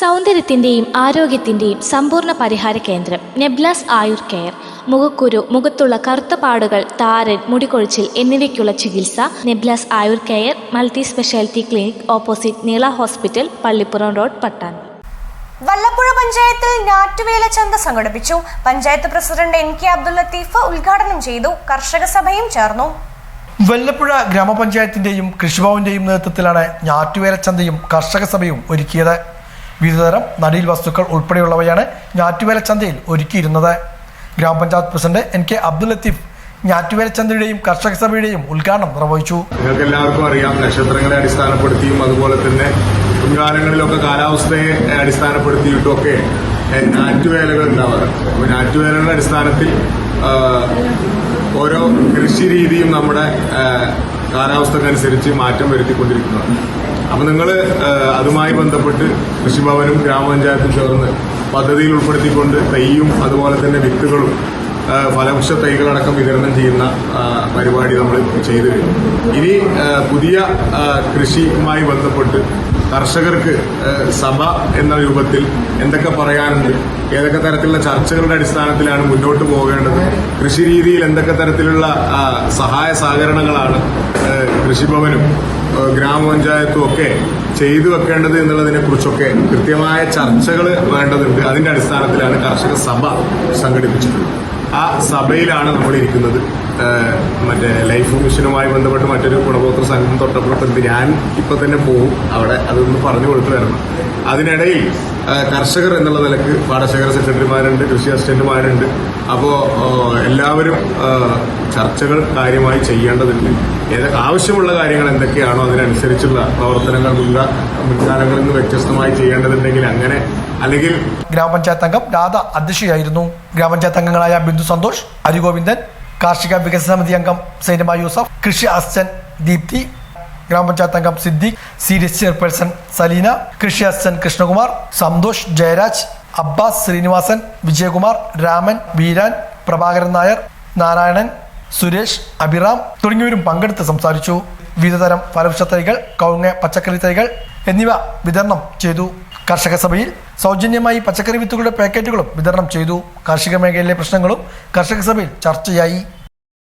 സൗന്ദര്യത്തിന്റെയും ആരോഗ്യത്തിന്റെയും സമ്പൂർണ്ണ പരിഹാര കേന്ദ്രം നെബ്ലാസ് ആയുർ കെയർ. മുഖക്കുരു, മുഖത്തുള്ള കറുത്ത പാടുകൾ, താരൻ, മുടികൊഴിച്ചിൽ എന്നിവയ്ക്കുള്ള ചികിത്സ നെബ്ലാസ് Ayur care multi speciality clinic, opposite Neela hospital, Pallippuram road, Pattambi. Vallappuzha പഞ്ചായത്തിൽ ഞാറ്റുവേല ചന്ത സംഘടിപ്പിച്ചു. പഞ്ചായത്ത് പ്രസിഡന്റ് NK അബ്ദുൽ ലത്തീഫ് ഉദ്ഘാടനം ചെയ്തു. കർഷക സഭയും ചേർന്നു. വല്ലപ്പുഴ ഗ്രാമപഞ്ചായത്തിന്റെയും കൃഷിഭവന്റെയും നേതൃത്വത്തിലാണ് ഞാറ്റുവേല ചന്തയും കർഷക സഭയും ഒരുക്കിയത്. വിവിധതരം നടീൽ വസ്തുക്കൾ ഉൾപ്പെടെയുള്ളവയാണ് ഞാറ്റുവേല ചന്തയിൽ ഒരുക്കിയിരുന്നത്. ഗ്രാമപഞ്ചായത്ത് പ്രസിഡന്റ് NK അബ്ദുൽ ലത്തീഫ് ഞാറ്റുവേല ചന്തയുടെയും കർഷക സഭയുടെയും ഉദ്ഘാടനം നിർവഹിച്ചു. നിങ്ങൾക്ക് എല്ലാവർക്കും അറിയാം, നക്ഷത്രങ്ങളെ അടിസ്ഥാനപ്പെടുത്തിയും അതുപോലെ തന്നെ മുൻകാലങ്ങളിലൊക്കെ കാലാവസ്ഥയെ അടിസ്ഥാനപ്പെടുത്തിയിട്ടുമൊക്കെ ഞാറ്റുവേലകൾ ഉണ്ടാവാറുണ്ട്. അപ്പോൾ ഞാറ്റുവേലകളുടെ അടിസ്ഥാനത്തിൽ ഓരോ കൃഷി രീതിയും നമ്മുടെ കാലാവസ്ഥക്കനുസരിച്ച് മാറ്റം വരുത്തിക്കൊണ്ടിരിക്കുന്നതാണ്. അപ്പോൾ നിങ്ങൾ അതുമായി ബന്ധപ്പെട്ട് കൃഷിഭവനും ഗ്രാമപഞ്ചായത്തും ചേർന്ന് പദ്ധതിയിൽ ഉൾപ്പെടുത്തിക്കൊണ്ട് തൈയും അതുപോലെ തന്നെ വിത്തുകളും ഫലവൃക്ഷ തൈകളടക്കം വിതരണം ചെയ്യുന്ന പരിപാടി നമ്മൾ ചെയ്തു കഴിഞ്ഞു. ഇനി പുതിയ കൃഷിയുമായി ബന്ധപ്പെട്ട് കർഷകർക്ക് സഭ എന്ന രൂപത്തിൽ എന്തൊക്കെ പറയാനുണ്ട്, ഏതൊക്കെ തരത്തിലുള്ള ചർച്ചകളുടെ അടിസ്ഥാനത്തിലാണ് മുന്നോട്ട് പോകേണ്ടത്, കൃഷി രീതിയിൽ എന്തൊക്കെ തരത്തിലുള്ള സഹായ സഹകരണങ്ങളാണ് കൃഷിഭവനും ഗ്രാമപഞ്ചായത്തും ഒക്കെ ചെയ്തു വെക്കേണ്ടത് എന്നുള്ളതിനെ കുറിച്ചൊക്കെ കൃത്യമായ ചർച്ചകൾ വേണ്ടതുണ്ട്. അതിന്റെ അടിസ്ഥാനത്തിലാണ് കർഷക സഭ സംഘടിപ്പിച്ചിട്ടുള്ളത്. ആ സഭയിലാണ് നമ്മൾ ഇരിക്കുന്നത്. മറ്റേ ലൈഫ് മിഷനുമായി ബന്ധപ്പെട്ട് മറ്റൊരു ഗുണഭോക്തൃ സംഘം തൊട്ടപ്പുറത്തുണ്ട്. ഞാൻ ഇപ്പൊ തന്നെ പോകും അവിടെ, അതൊന്ന് പറഞ്ഞു കൊടുത്തു വരണം. അതിനിടയിൽ കർഷകർ എന്നുള്ള നിലക്ക് പാടശേഖര സെക്രട്ടറിമാരുണ്ട്, കൃഷി അസിസ്റ്റന്റുമാരുണ്ട്. അപ്പോൾ എല്ലാവരും ചർച്ചകൾ കാര്യമായി ചെയ്യേണ്ടതുണ്ട്. ആവശ്യമുള്ള കാര്യങ്ങൾ എന്തൊക്കെയാണോ അതിനനുസരിച്ചുള്ള പ്രവർത്തനങ്ങൾ മുൻകാലങ്ങളിൽ നിന്ന് വ്യത്യസ്തമായി ചെയ്യേണ്ടതുണ്ടെങ്കിൽ അങ്ങനെ, അല്ലെങ്കിൽ ഗ്രാമപഞ്ചായത്ത് അംഗം രാധ അധ്യക്ഷയായിരുന്നു. ഗ്രാമപഞ്ചായത്ത് അംഗങ്ങളായ ബിന്ദു സന്തോഷ്, അരിഗോവിന്ദൻ, കാർഷിക വികസന സമിതി അംഗം സൈനബ യൂസഫ്, കൃഷി അസിസ്റ്റന്റ് ദീപ്തി, ഗ്രാമപഞ്ചായത്ത് അംഗം സിദ്ദീഖ്, സീരിയസ് ചെയർപേഴ്സൺ സലീന, കൃഷി അസിസ്റ്റന്റ് കൃഷ്ണകുമാർ, സന്തോഷ്, ജയരാജ്, അബ്ബാസ്, ശ്രീനിവാസൻ, വിജയകുമാർ, രാമൻ, വീരാൻ, പ്രഭാകരൻ നായർ, നാരായണൻ, സുരേഷ്, അഭിറാം തുടങ്ങിയവരും പങ്കെടുത്ത് സംസാരിച്ചു. വിവിധതരം ഫലവൃക്ഷ തൈകൾ, കവുങ്ങ്, പച്ചക്കറി തൈകൾ എന്നിവ വിതരണം ചെയ്തു. കർഷക സഭയിൽ സൗജന്യമായി പച്ചക്കറി വിത്തുകളുടെ പാക്കറ്റുകളും വിതരണം ചെയ്തു. കാർഷിക മേഖലയിലെ പ്രശ്നങ്ങളും കർഷക സഭയിൽ ചർച്ചയായി.